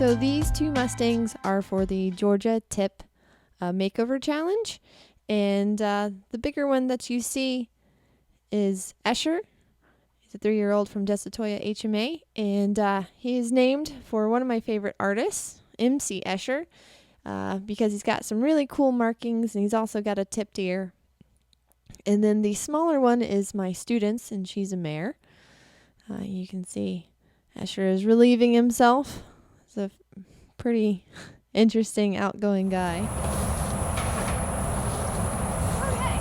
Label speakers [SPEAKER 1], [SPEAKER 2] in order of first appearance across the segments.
[SPEAKER 1] So these two Mustangs are for the Georgia Tip Makeover Challenge. And the bigger one that you see is Escher. He's a 3-year-old from Desatoya HMA. And he is named for one of my favorite artists, MC Escher, because he's got some really cool markings and he's also got a tipped ear. And then the smaller one is my student's, and she's a mare. You can see Escher is relieving himself. He's a pretty interesting, outgoing guy. Okay.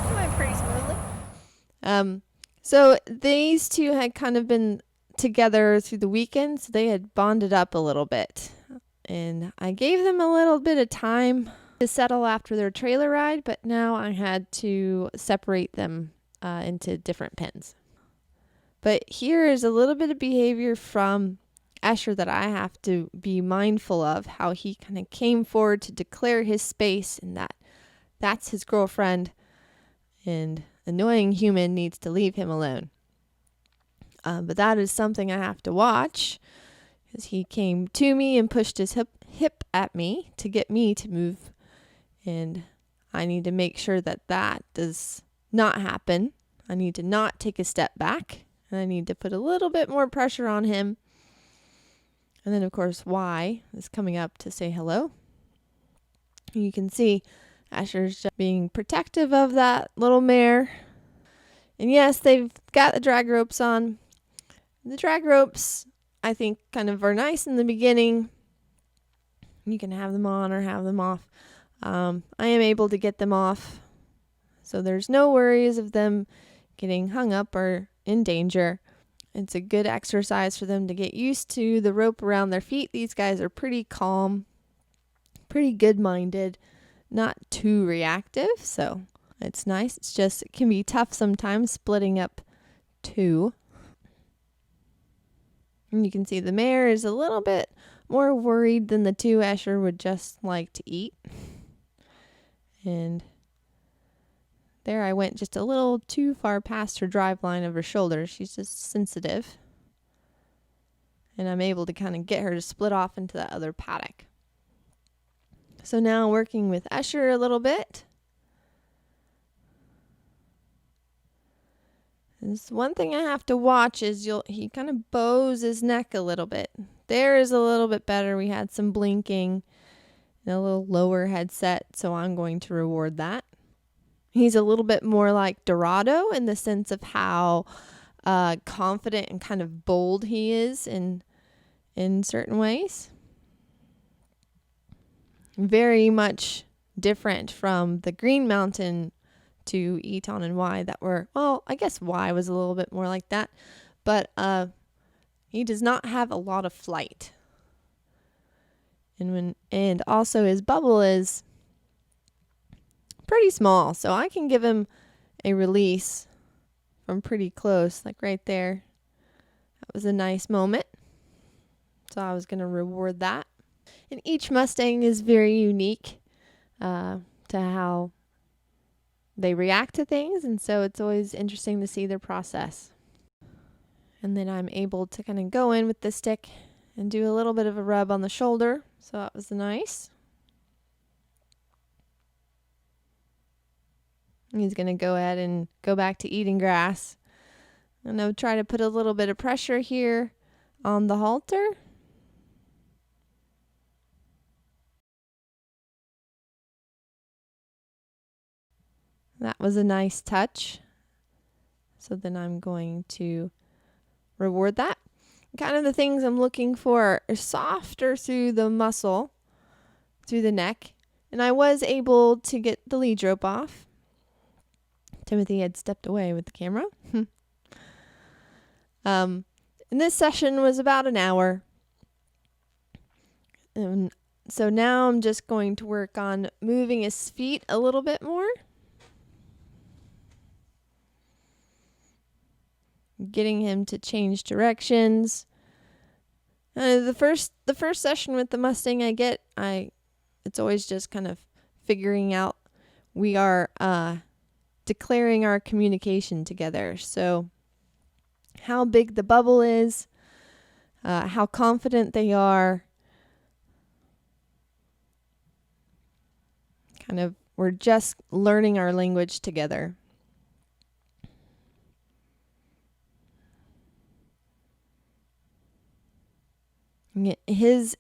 [SPEAKER 1] He went pretty smoothly. So these two had kind of been together through the weekend, so they had bonded up a little bit. And I gave them a little bit of time to settle after their trailer ride, but now I had to separate them into different pens. But here is a little bit of behavior from Escher that I have to be mindful of, how he kind of came forward to declare his space and that's his girlfriend, and annoying human needs to leave him alone. But that is something I have to watch, because he came to me and pushed his hip at me to get me to move. And I need to make sure that that does not happen. I need to not take a step back. And I need to put a little bit more pressure on him. And then, of course, Y is coming up to say hello. You can see Escher's just being protective of that little mare. And yes, they've got the drag ropes on. The drag ropes, I think, kind of are nice in the beginning. You can have them on or have them off. I am able to get them off, so there's no worries of them getting hung up or in danger. It's a good exercise for them to get used to the rope around their feet. These guys are pretty calm, pretty good-minded, not too reactive, so it's nice. It's just, it can be tough sometimes splitting up two. And you can see the mare is a little bit more worried than the two Escher would just like to eat. And there I went just a little too far past her drive line of her shoulder. She's just sensitive. And I'm able to kind of get her to split off into that other paddock. So now working with Escher a little bit. And one thing I have to watch is he kind of bows his neck a little bit. There is a little bit better. We had some blinking and a little lower headset, so I'm going to reward that. He's a little bit more like Dorado in the sense of how confident and kind of bold he is in certain ways. Very much different from the Green Mountain to Eton and Y that were, well, I guess Y was a little bit more like that, but he does not have a lot of flight. And also his bubble is pretty small, so I can give him a release from pretty close, like right there. That was a nice moment. So I was going to reward that. And each Mustang is very unique to how they react to things, and so it's always interesting to see their process. And then I'm able to kind of go in with the stick and do a little bit of a rub on the shoulder, so that was nice. He's going to go ahead and go back to eating grass. And I'll try to put a little bit of pressure here on the halter. That was a nice touch. So then I'm going to reward that. Kind of the things I'm looking for are softer through the muscle, through the neck. And I was able to get the lead rope off. Timothy had stepped away with the camera. And this session was about an hour. And so now I'm just going to work on moving his feet a little bit more. Getting him to change directions. The first session with the Mustang it's always just kind of figuring out, we are declaring our communication together. So how big the bubble is, how confident they are. Kind of, we're just learning our language together. His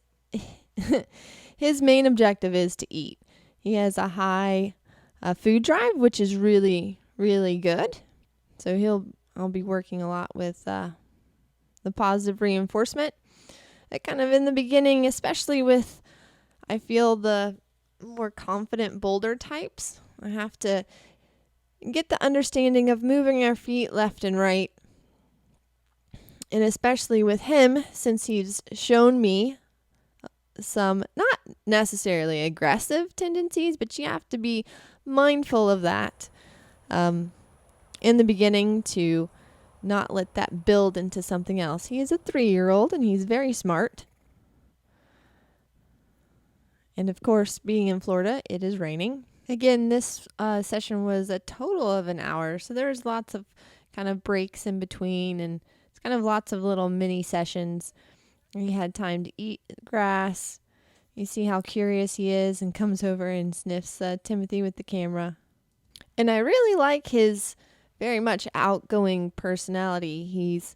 [SPEAKER 1] his main objective is to eat. He has a high food drive, which is really, really good. So I'll be working a lot with the positive reinforcement. That kind of in the beginning, especially with, I feel, the more confident boulder types, I have to get the understanding of moving our feet left and right. And especially with him, since he's shown me some not necessarily aggressive tendencies, but you have to be mindful of that in the beginning to not let that build into something else. He is a 3-year-old and he's very smart. And of course, being in Florida, it is raining. Again, this session was a total of an hour, so there's lots of kind of breaks in between, and it's kind of lots of little mini sessions. He had time to eat grass. You see how curious he is and comes over and sniffs Timothy with the camera. And I really like his very much outgoing personality. He's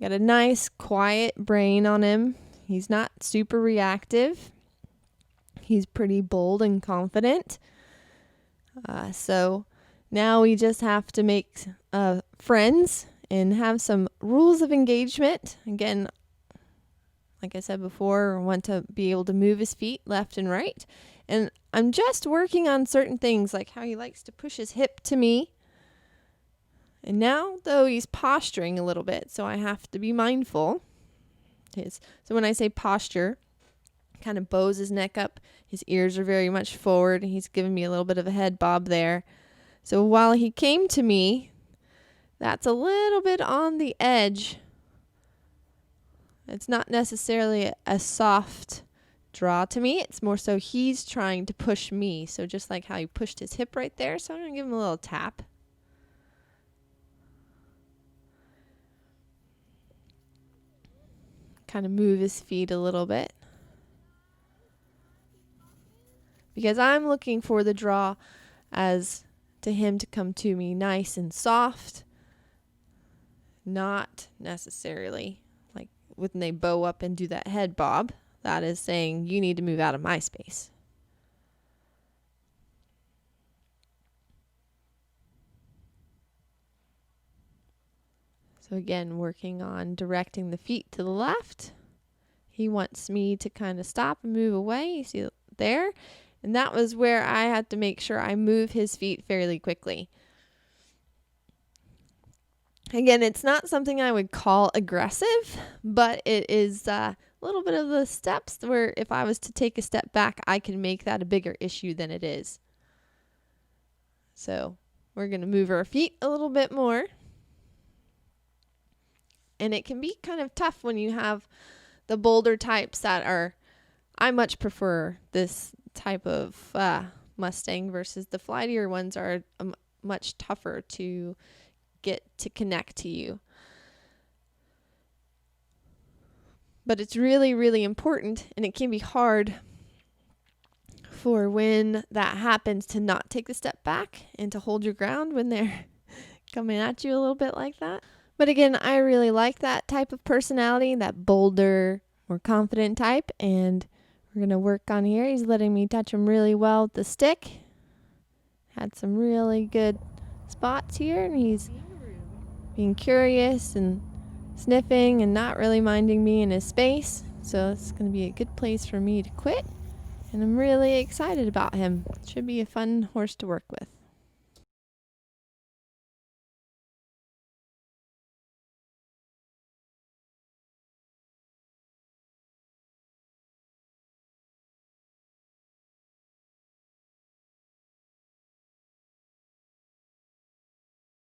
[SPEAKER 1] got a nice, quiet brain on him. He's not super reactive. He's pretty bold and confident. So now we just have to make friends and have some rules of engagement. Again, like I said before, I want to be able to move his feet left and right. And I'm just working on certain things, like how he likes to push his hip to me. And now, though, he's posturing a little bit, so I have to be mindful. So when I say posture, kind of bows his neck up. His ears are very much forward. He's giving me a little bit of a head bob there. So while he came to me, that's a little bit on the edge. It's not necessarily a soft draw to me. It's more so he's trying to push me. So just like how he pushed his hip right there. So I'm going to give him a little tap. Kind of move his feet a little bit. Because I'm looking for the draw as to him to come to me nice and soft. Not necessarily like when they bow up and do that head bob. That is saying you need to move out of my space. So again, working on directing the feet to the left. He wants me to kind of stop and move away. You see there? And that was where I had to make sure I move his feet fairly quickly. Again, it's not something I would call aggressive, but it is a little bit of the steps where if I was to take a step back, I can make that a bigger issue than it is. So we're going to move our feet a little bit more. And it can be kind of tough when you have the bolder types that are, I much prefer this type of Mustang versus the flightier ones are much tougher to get to connect to you. But it's really, really important, and it can be hard for when that happens to not take the step back and to hold your ground when they're coming at you a little bit like that. But again, I really like that type of personality, that bolder, more confident type, and we're going to work on here. He's letting me touch him really well with the stick. Had some really good spots here, and he's being curious and sniffing and not really minding me in his space. So it's going to be a good place for me to quit, and I'm really excited about him. Should be a fun horse to work with.